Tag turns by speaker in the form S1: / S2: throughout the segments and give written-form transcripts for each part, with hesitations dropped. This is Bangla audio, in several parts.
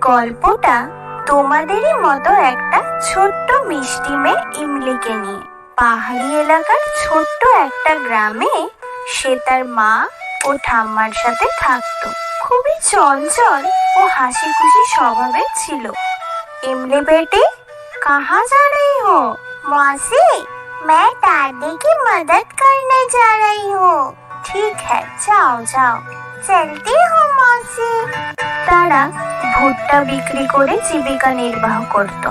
S1: গল্পটা তোমাদেরই মতো একটা ছোট্ট মিষ্টি মেয়ে ইমলিকে নিয়ে। পাহাড়ি এলাকার ছোট্ট একটা গ্রামে সে তার মা ও ঠাম্মার সাথে থাকতো। খুবই চঞ্চল ও হাসি খুশি স্বভাবের ছিল। इमली बेटी, कहाँ जा रही हो? मौसी, मैं दादी की मदद करने जा रही हूँ। ठीक है, जाओ जाओ। चलती हूँ मौसी। तारा भुट्टा बिक्री करे जीविका निर्वाह करतो।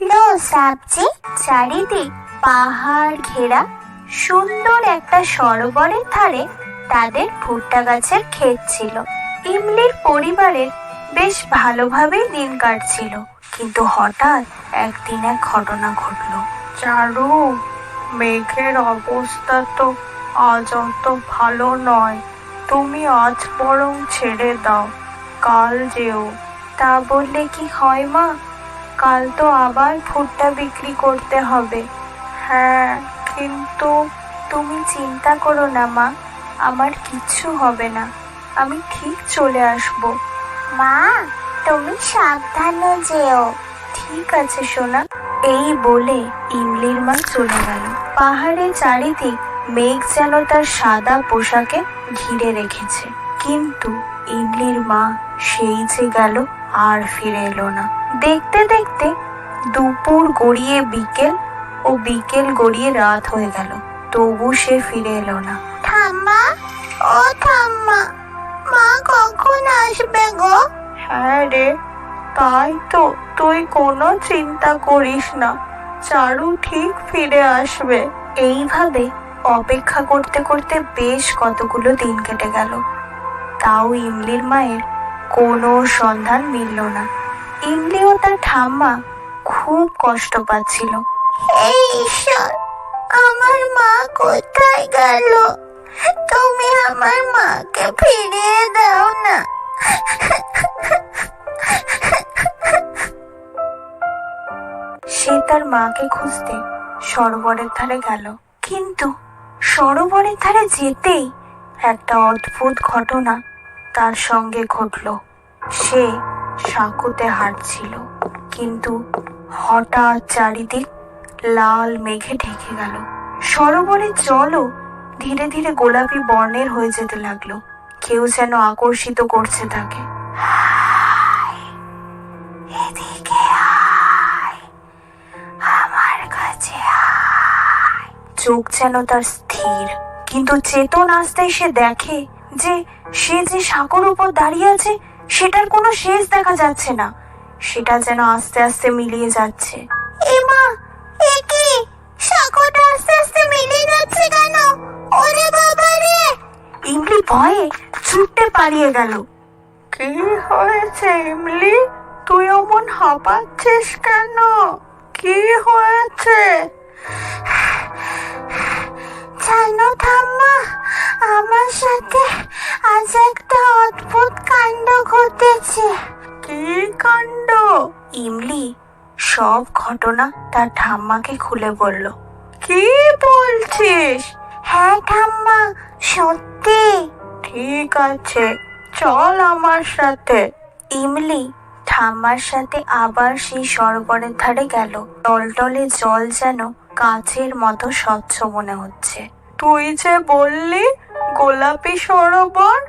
S1: लो साबजी। চারিদিক পাহাড় ঘেরা সুন্দর একটা সরোবরের ধারে তাদের ভুট্টা গাছের ক্ষেত ছিল। ইমলির পরিবারের বেশ ভালোভাবেই দিন কাটছিল, কিন্তু হঠাৎ একদিন এক ঘটনা ঘটল।
S2: চারু, মেঘের অবস্থা তো আজ অত ভালো নয়। তুমি আজ বরং ছেড়ে দাও, কাল যেও।
S1: তা বললে কি হয় মা? কাল তো আবার ভুট্টা বিক্রি করতে হবে।
S2: হ্যাঁ, কিন্তু
S1: তুমি চিন্তা করো না মা, আমার কিচ্ছু হবে না, আমি ঠিক চলে আসব। মা, তুমি সাবধানে যেও। ঠিক আছে সোনা। এই বলে ইমলির মা চলে গেল। পাহাড়ের চারিদিক মেঘ যেন তার সাদা পোশাকে ঘিরে রেখেছে, কিন্তু ইমলির মা সেই যে গেল, আর ফিরে এলো না। দেখতে দেখতে দুপুর গড়িয়ে বিকেল ও বিকেল গড়িয়ে রাত হয়ে গেল, তবু সে ফিরে এলো না। ঠাম্মা, ও ঠাম্মা, মা কখন আসবে গো?
S2: হ্যাঁ রে, তাই তো, তুই কোনো চিন্তা করিস না, চারু ঠিক ফিরে আসবে।
S1: এইভাবে অপেক্ষা করতে করতে বেশ কতগুলো দিন কেটে গেল, তাও ইমলির মায়ের কোনো সন্ধান মিলল না। ইমলি ও তার ঠাম্মা খুব কষ্ট পাচ্ছিল। হে ঈশ্বর, আমার মা কোথায় গেল? তুমি আমার মাকে ফিরিয়ে দাও না। সে তার মাকে খুঁজতে সরোবরের ধারে গেল, কিন্তু সরোবরের ধারে যেতেই একটা অদ্ভুত ঘটনা তার সঙ্গে ঘটল। সে সাঁকুতে হাঁটছিল, কিন্তু হঠাৎ চারিদিক লাল মেঘে ঢেকে গেল। সরোবরের জলও ধীরে ধীরে গোলাপি বর্ণের হয়ে যেতে লাগলো। কেউ যেন আকর্ষিত করছে তাকে। এদিকে আয়, আমার কাছে আয়। চোখ যেন তার স্থির, কিন্তু চেতন আসতেই সে দেখে যে সে যে সাঁকোর উপর দাঁড়িয়ে আছে সেটার কোনো শেষ দেখা যাচ্ছে না। সেটা যেন আস্তে আস্তে মিলিয়ে যাচ্ছে। এমা, এ কি? সাঁকোটা আস্তে আস্তে মিলিয়ে যাচ্ছে কেন? ওরে বাবা রে! ইমলি ভয়ে ছুটতে পালিয়ে গেল।
S2: কি হয়েছে ইমলি? তুই অমন হাঁপাচ্ছিস কেন? কি হয়েছে?
S1: জানো ঠাম্মা, আমার সাথে আজ একটা অদ্ভুত কাণ্ড ঘটেছে।
S2: কি কাণ্ড?
S1: ইমলি সব ঘটনা তার ঠাম্মাকে খুলে বলল।
S2: কি বলছিস?
S1: হ্যাঁ ঠাম্মা, সত্যি।
S2: ঠিক আছে, চল আমার সাথে।
S1: ইমলি ঠাম্মার সাথে আবার সেই সরোবরের ধারে গেল। টলটলে জল যেন কাচের মতো স্বচ্ছ মনে হচ্ছে।
S2: তুই যে বললি গোলাপি সরোবর,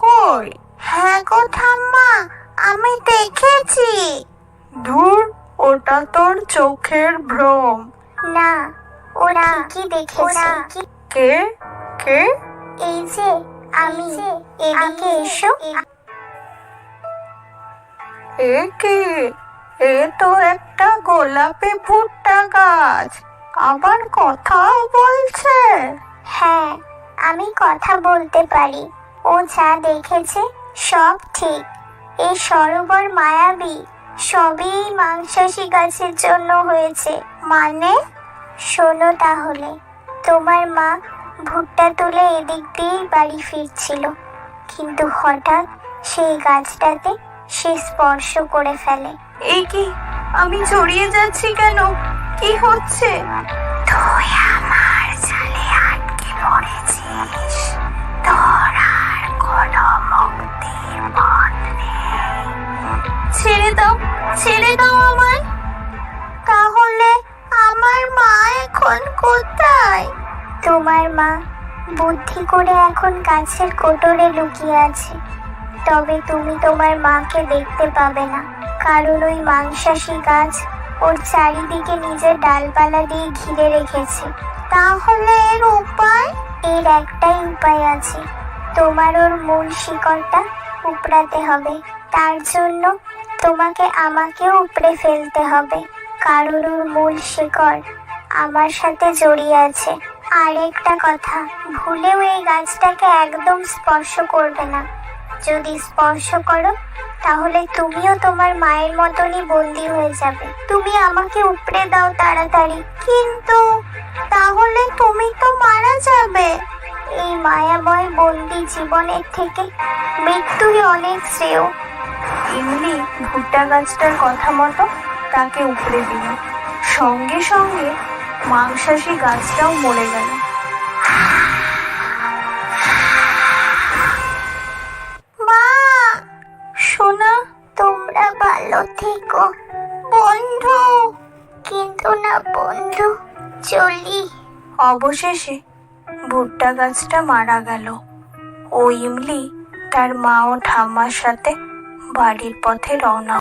S2: কই?
S1: হ্যাঁ গো ঠাম্মা, আমি দেখেছি।
S2: ধুর, ওটা তোর চোখের ভ্রম।
S1: না, ওরা ঠিকই দেখেছে।
S2: কে কে?
S1: এই যে আমি, এদিকে এসো।
S2: এ কি? এ তো একটা গোলাপি ভুট্টা গাছ, আবার কথাও বলছে।
S1: হ্যাঁ, আমি কথা বলতে পারি। ও যা দেখেছে সব ঠিক। এই সরোবর মায়াবী, সবই মাংসাশী গাছের জন্য হয়েছে। মানে? শোনো তাহলে, তোমার মা ভুট্টা তুলে এদিক দিয়েই বাড়ি ফিরছিল, কিন্তু হঠাৎ সেই গাছটাতে সে স্পর্শ করে ফেলে। এই কি, আমি জড়িয়ে যাচ্ছি কেন? কি হচ্ছে? তুই আমার জালে আটকে পড়েছিস, তোর আর দাও, ছেড়ে দাও আমায়। তাহলে আমার মা এখন কোথায়? তোমার মা বুদ্ধি করে এখন গাছের কোটরে লুকিয়ে আছে। তবে তুমি তোমার মাকে দেখতে পাবে না, কারণ ওই মাংসাশী গাছ ওর চারিদিকে নিজের ডালপালা দিয়ে ঘিরে রেখেছে। তাহলে এর উপায়? এর একটাই উপায় আছে, তোমার ওর মূল শিকড়টা উপড়াতে হবে। তার জন্য তোমাকে আমাকেও উপড়ে ফেলতে হবে, কারণ ওর মূল শিকড় আমার সাথে জড়িয়ে আছে। আর একটা কথা, ভুলেও এই গাছটাকে একদম স্পর্শ করবে না। যদি স্পর্শ করো তাহলে তুমিও তোমার মায়ের মতনই বন্দি হয়ে যাবে। তুমি আমাকে উপড়ে দাও তাড়াতাড়ি। কিন্তু তাহলে তুমি তো মারা যাবে। এই মায়াময় বন্দি জীবনের থেকে মৃত্যুই অনেক শ্রেয়।
S2: ইমলি ভুট্টা গাছটার কথা মতো তাকে উপড়ে দিল। সঙ্গে সঙ্গে মাংসাশী গাছটাও মরে গেল।
S1: মা, সোনা, তোমরা ভালো থেকো। বন্ধু, কিন্তু না বন্ধু, চলি।
S2: অবশেষে ভুট্টা গাছটা মারা গেল। ও ইমলি তার মা ও ঠাম্মার সাথে বাড়ির পথে রওনা